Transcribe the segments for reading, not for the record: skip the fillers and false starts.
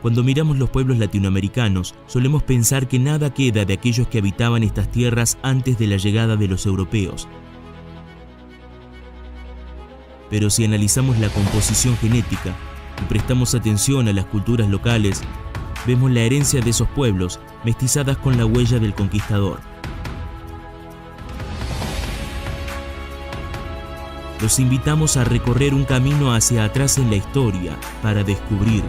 Cuando miramos los pueblos latinoamericanos, solemos pensar que nada queda de aquellos que habitaban estas tierras antes de la llegada de los europeos. Pero si analizamos la composición genética y prestamos atención a las culturas locales, vemos la herencia de esos pueblos mestizadas con la huella del conquistador. Los invitamos a recorrer un camino hacia atrás en la historia para descubrir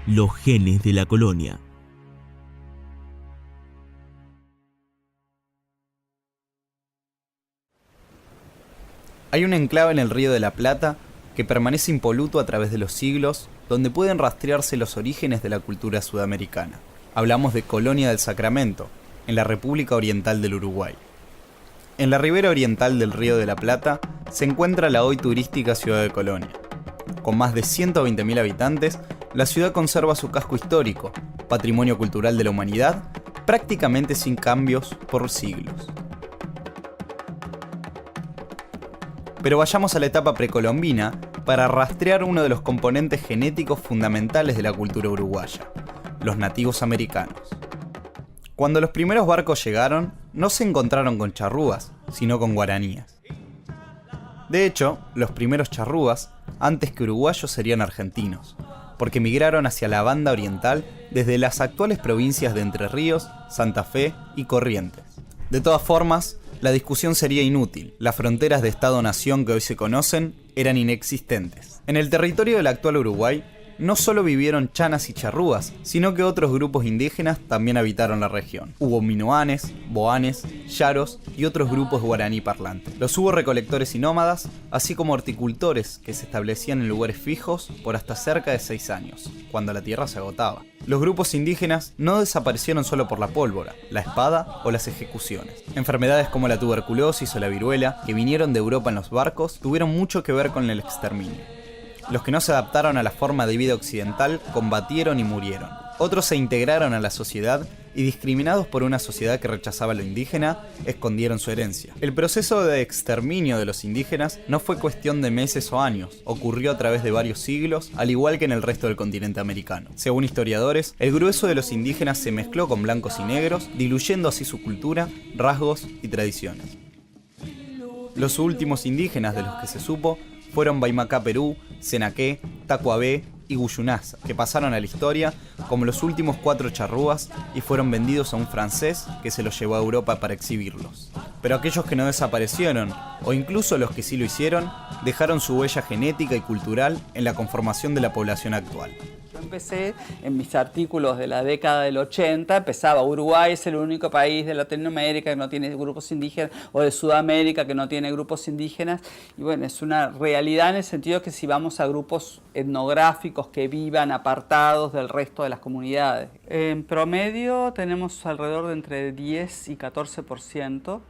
los genes de la colonia. Hay un enclave en el Río de la Plata que permanece impoluto a través de los siglos, donde pueden rastrearse los orígenes de la cultura sudamericana. Hablamos de Colonia del Sacramento, en la República Oriental del Uruguay. En la ribera oriental del Río de la Plata se encuentra la hoy turística ciudad de Colonia. Con más de 120.000 habitantes, la ciudad conserva su casco histórico, patrimonio cultural de la humanidad, prácticamente sin cambios por siglos. Pero vayamos a la etapa precolombina para rastrear uno de los componentes genéticos fundamentales de la cultura uruguaya, los nativos americanos. Cuando los primeros barcos llegaron, no se encontraron con charrúas, sino con guaraníes. De hecho, los primeros charrúas, antes que uruguayos, serían argentinos, porque migraron hacia la banda oriental desde las actuales provincias de Entre Ríos, Santa Fe y Corrientes. De todas formas, la discusión sería inútil. Las fronteras de Estado-Nación que hoy se conocen eran inexistentes. En el territorio del actual Uruguay, no solo vivieron chanas y charrúas, sino que otros grupos indígenas también habitaron la región. Hubo minoanes, boanes, yaros y otros grupos guaraní parlantes. Los hubo recolectores y nómadas, así como horticultores que se establecían en lugares fijos por hasta cerca de 6 años, cuando la tierra se agotaba. Los grupos indígenas no desaparecieron solo por la pólvora, la espada o las ejecuciones. Enfermedades como la tuberculosis o la viruela, que vinieron de Europa en los barcos, tuvieron mucho que ver con el exterminio. Los que no se adaptaron a la forma de vida occidental combatieron y murieron. Otros se integraron a la sociedad y, discriminados por una sociedad que rechazaba lo indígena, escondieron su herencia. El proceso de exterminio de los indígenas no fue cuestión de meses o años, ocurrió a través de varios siglos, al igual que en el resto del continente americano. Según historiadores, el grueso de los indígenas se mezcló con blancos y negros, diluyendo así su cultura, rasgos y tradiciones. Los últimos indígenas de los que se supo fueron Baimacá Perú, Senaqué, Tacuabé y Guyunasa, que pasaron a la historia como los últimos 4 charrúas y fueron vendidos a un francés que se los llevó a Europa para exhibirlos. Pero aquellos que no desaparecieron, o incluso los que sí lo hicieron, dejaron su huella genética y cultural en la conformación de la población actual. Yo empecé en mis artículos de la década del 80, empezaba: Uruguay es el único país de Latinoamérica que no tiene grupos indígenas, o de Sudamérica que no tiene grupos indígenas. Y bueno, es una realidad en el sentido que si vamos a grupos etnográficos que vivan apartados del resto de las comunidades. En promedio tenemos alrededor de entre 10 y 14%.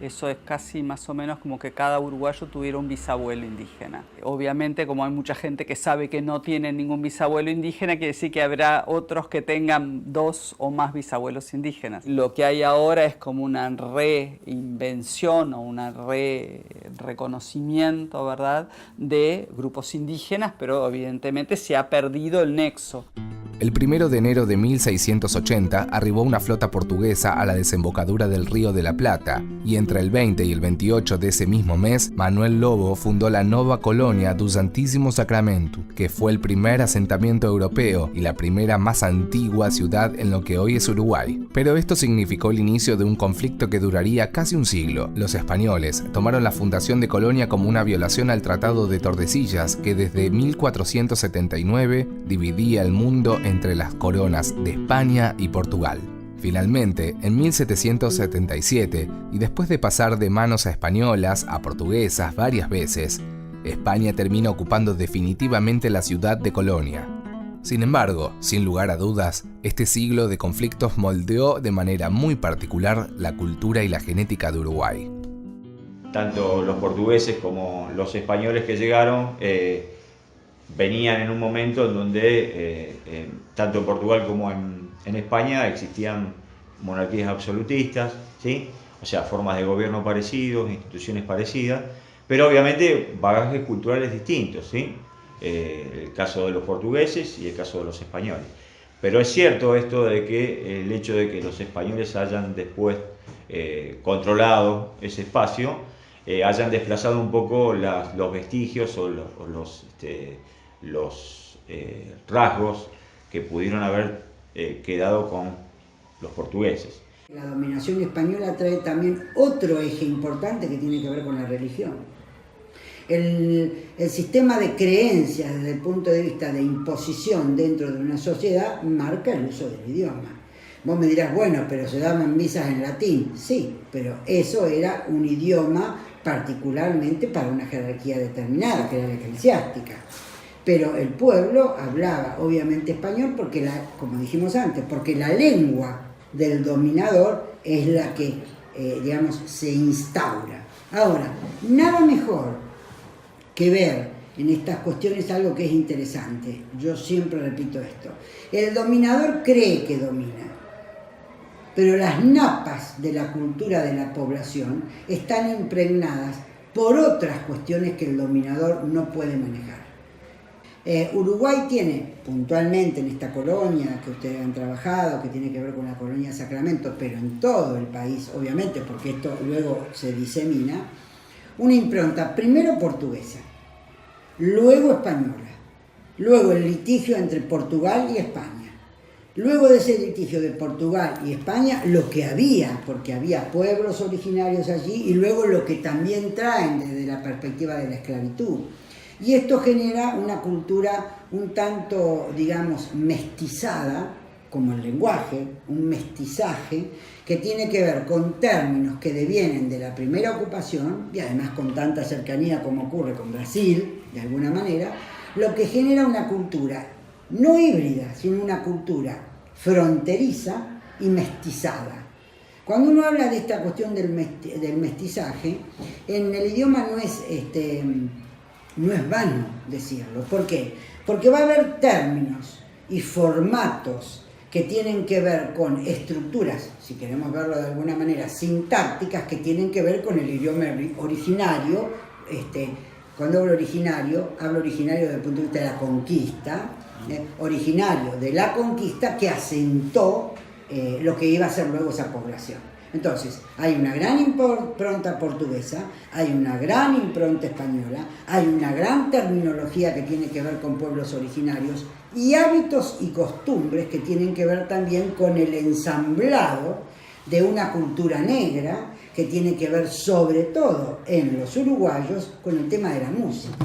Eso es casi más o menos como que cada uruguayo tuviera un bisabuelo indígena. Obviamente, como hay mucha gente que sabe que no tiene ningún bisabuelo indígena, quiere decir que habrá otros que tengan 2 o más bisabuelos indígenas. Lo que hay ahora es como una reinvención o un reconocimiento, ¿verdad?, de grupos indígenas, pero evidentemente se ha perdido el nexo. El 1 de enero de 1680 arribó una flota portuguesa a la desembocadura del Río de la Plata, y entre el 20 y el 28 de ese mismo mes, Manuel Lobo fundó la Nova Colonia do Santíssimo Sacramento, que fue el primer asentamiento europeo y la primera más antigua ciudad en lo que hoy es Uruguay. Pero esto significó el inicio de un conflicto que duraría casi un siglo. Los españoles tomaron la fundación de Colonia como una violación al Tratado de Tordesillas, que desde 1479 dividía el mundo entre las coronas de España y Portugal. Finalmente, en 1777, y después de pasar de manos a españolas a portuguesas varias veces, España termina ocupando definitivamente la ciudad de Colonia. Sin embargo, sin lugar a dudas, este siglo de conflictos moldeó de manera muy particular la cultura y la genética de Uruguay. Tanto los portugueses como los españoles que llegaron venían en un momento en donde tanto en Portugal como en España existían monarquías absolutistas, ¿sí? O sea, formas de gobierno parecidos, instituciones parecidas, pero obviamente bagajes culturales distintos, ¿sí? El caso de los portugueses y el caso de los españoles. Pero es cierto esto de que el hecho de que los españoles hayan después controlado ese espacio, hayan desplazado un poco los vestigios o los rasgos que pudieron haber quedado con los portugueses. La dominación española trae también otro eje importante que tiene que ver con la religión. El sistema de creencias desde el punto de vista de imposición dentro de una sociedad marca el uso del idioma. Vos me dirás, bueno, pero se daban misas en latín. Sí, pero eso era un idioma particularmente para una jerarquía determinada, que era la eclesiástica. Pero el pueblo hablaba obviamente español porque, como dijimos antes, porque la lengua del dominador es la que, se instaura. Ahora, nada mejor que ver en estas cuestiones algo que es interesante. Yo siempre repito esto. El dominador cree que domina, pero las napas de la cultura de la población están impregnadas por otras cuestiones que el dominador no puede manejar. Uruguay tiene, puntualmente en esta colonia que ustedes han trabajado, que tiene que ver con la colonia Sacramento, pero en todo el país, obviamente, porque esto luego se disemina, una impronta primero portuguesa, luego española, luego el litigio entre Portugal y España, luego de ese litigio de Portugal y España, lo que había, porque había pueblos originarios allí, y luego lo que también traen desde la perspectiva de la esclavitud. Y esto genera una cultura un tanto, mestizada, como el lenguaje, un mestizaje que tiene que ver con términos que devienen de la primera ocupación, y además con tanta cercanía como ocurre con Brasil, de alguna manera, lo que genera una cultura no híbrida, sino una cultura fronteriza y mestizada. Cuando uno habla de esta cuestión del mestizaje, en el idioma no es vano decirlo. ¿Por qué? Porque va a haber términos y formatos que tienen que ver con estructuras, si queremos verlo de alguna manera, sintácticas, que tienen que ver con el idioma originario. Cuando hablo originario desde el punto de vista de la conquista, originario de la conquista que asentó lo que iba a ser luego esa población. Entonces, hay una gran impronta portuguesa, hay una gran impronta española, hay una gran terminología que tiene que ver con pueblos originarios y hábitos y costumbres que tienen que ver también con el ensamblado de una cultura negra que tiene que ver sobre todo en los uruguayos con el tema de la música.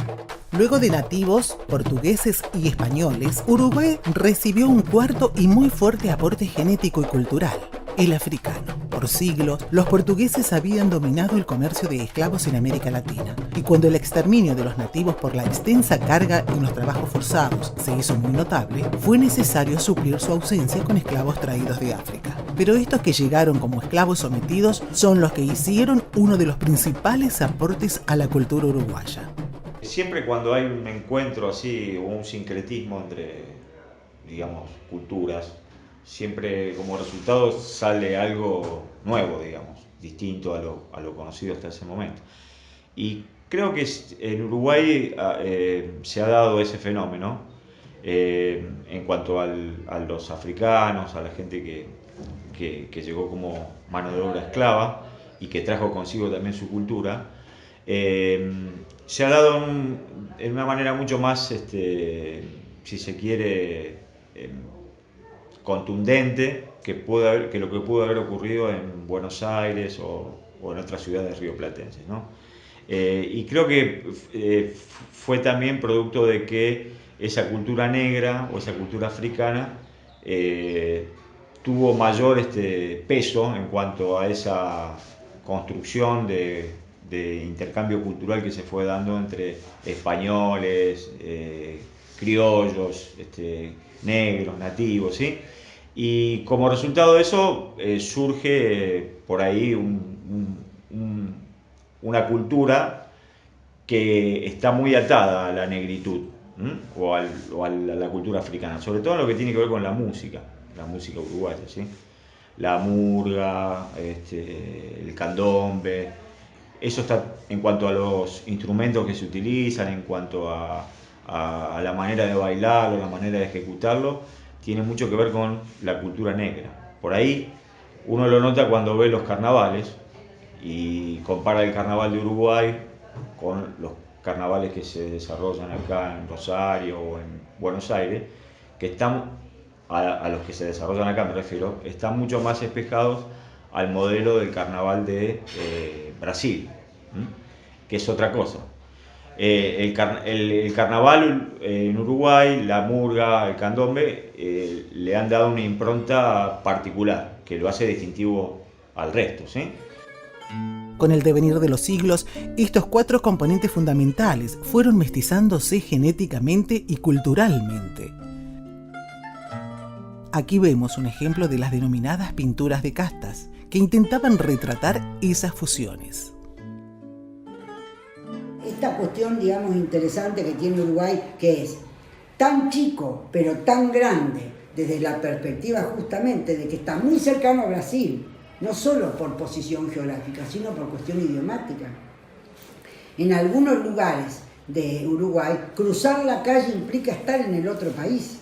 Luego de nativos, portugueses y españoles, Uruguay recibió un cuarto y muy fuerte aporte genético y cultural: el africano. Por siglos, los portugueses habían dominado el comercio de esclavos en América Latina, y cuando el exterminio de los nativos por la extensa carga en los trabajos forzados se hizo muy notable, fue necesario suplir su ausencia con esclavos traídos de África. Pero estos que llegaron como esclavos sometidos son los que hicieron uno de los principales aportes a la cultura uruguaya. Siempre cuando hay un encuentro así o un sincretismo entre, culturas, siempre como resultado sale algo nuevo, distinto a lo conocido hasta ese momento. Y creo que en Uruguay se ha dado ese fenómeno en cuanto a los africanos, a la gente que llegó como mano de obra esclava y que trajo consigo también su cultura. Se ha dado en una manera mucho más, si se quiere, contundente que lo que pudo haber ocurrido en Buenos Aires o en otras ciudades rioplatenses, ¿no? Y creo que fue también producto de que esa cultura negra o esa cultura africana tuvo mayor peso en cuanto a esa construcción de intercambio cultural que se fue dando entre españoles, criollos, negros, nativos, ¿sí? Y como resultado de eso surge por ahí una cultura que está muy atada a la negritud, o a la cultura africana, sobre todo en lo que tiene que ver con la música uruguaya, ¿sí? La murga, el candombe, eso está en cuanto a los instrumentos que se utilizan, en cuanto a la manera de bailarlo, la manera de ejecutarlo, tiene mucho que ver con la cultura negra. Por ahí uno lo nota cuando ve los carnavales y compara el carnaval de Uruguay con los carnavales que se desarrollan acá en Rosario o en Buenos Aires, que están, a los que se desarrollan acá me refiero, están mucho más espejados al modelo del carnaval de Brasil, que es otra cosa. El carnaval en Uruguay, la murga, el candombe, le han dado una impronta particular que lo hace distintivo al resto, ¿sí? Con el devenir de los siglos, estos 4 componentes fundamentales fueron mestizándose genéticamente y culturalmente. Aquí vemos un ejemplo de las denominadas pinturas de castas, que intentaban retratar esas fusiones. Esta cuestión, digamos, interesante que tiene Uruguay, que es tan chico, pero tan grande, desde la perspectiva justamente de que está muy cercano a Brasil, no solo por posición geográfica, sino por cuestión idiomática. En algunos lugares de Uruguay, cruzar la calle implica estar en el otro país.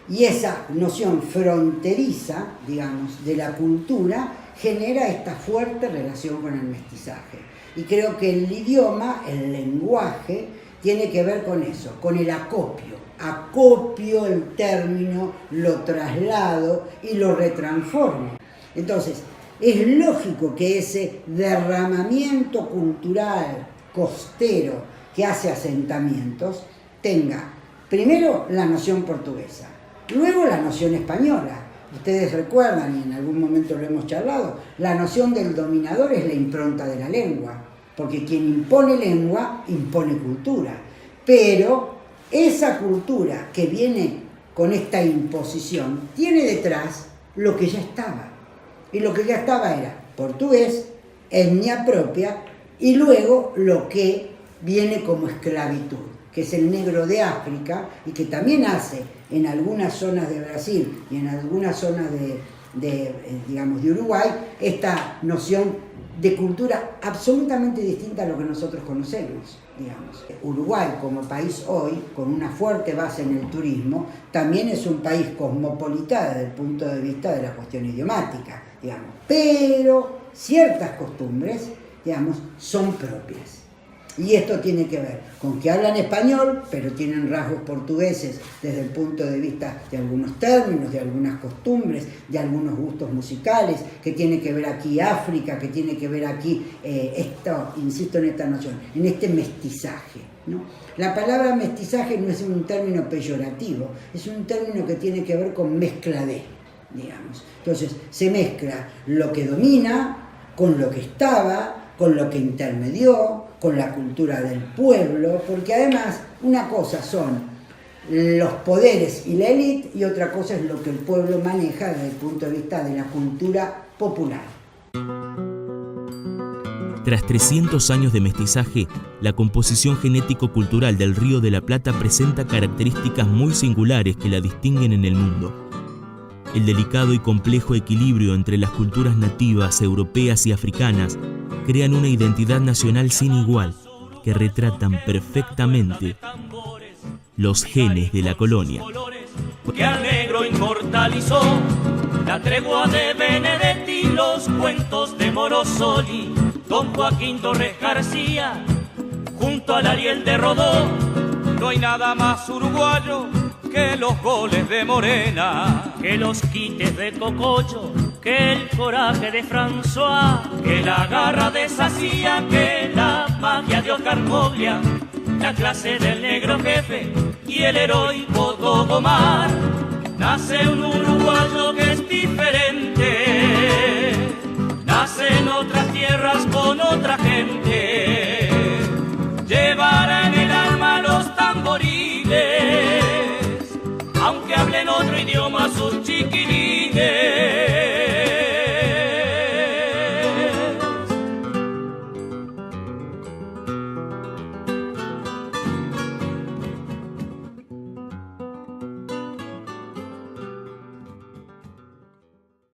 Y esa noción fronteriza, digamos, de la cultura genera esta fuerte relación con el mestizaje. Y creo que el idioma, el lenguaje, tiene que ver con eso, con el acopio. Acopio el término, lo traslado y lo retransformo. Entonces, es lógico que ese derramamiento cultural costero que hace asentamientos tenga primero la noción portuguesa, luego la noción española. Ustedes recuerdan, y en algún momento lo hemos charlado, la noción del dominador es la impronta de la lengua, porque quien impone lengua, impone cultura. Pero esa cultura que viene con esta imposición tiene detrás lo que ya estaba. Y lo que ya estaba era portugués, etnia propia, y luego lo que viene como esclavitud, que es el negro de África, y que también hace en algunas zonas de Brasil y en algunas zonas digamos, de Uruguay, esta noción de cultura absolutamente distinta a lo que nosotros conocemos, digamos. Uruguay, como país hoy, con una fuerte base en el turismo, también es un país cosmopolita desde el punto de vista de la cuestión idiomática, digamos. Pero ciertas costumbres, digamos, son propias. Y esto tiene que ver con que hablan español, pero tienen rasgos portugueses desde el punto de vista de algunos términos, de algunas costumbres, de algunos gustos musicales, que tiene que ver aquí África, que tiene que ver aquí, insisto en esta noción, en este mestizaje, ¿no? La palabra mestizaje no es un término peyorativo, es un término que tiene que ver con mezcla de, digamos. Entonces, se mezcla lo que domina con lo que estaba, con lo que intermedió, con la cultura del pueblo, porque además una cosa son los poderes y la élite y otra cosa es lo que el pueblo maneja desde el punto de vista de la cultura popular. Tras 300 años de mestizaje, la composición genético-cultural del Río de la Plata presenta características muy singulares que la distinguen en el mundo. El delicado y complejo equilibrio entre las culturas nativas, europeas y africanas crean una identidad nacional sin igual que retratan perfectamente los genes de la colonia. Que al negro inmortalizó la tregua de Benedetti, los cuentos de Morosoli, Don Joaquín Torres García, junto al Ariel de Rodó. No hay nada más uruguayo que los goles de Morena, que los quites de Cococho, que el coraje de François, que la garra de Sacía, que la magia de Oscar Moglia, la clase del negro jefe y el heroico Togomar. Nace un uruguayo que es diferente, nace en otras tierras con otra gente, llevará en el alma los tamboriles, aunque hablen otro idioma sus chiquilines.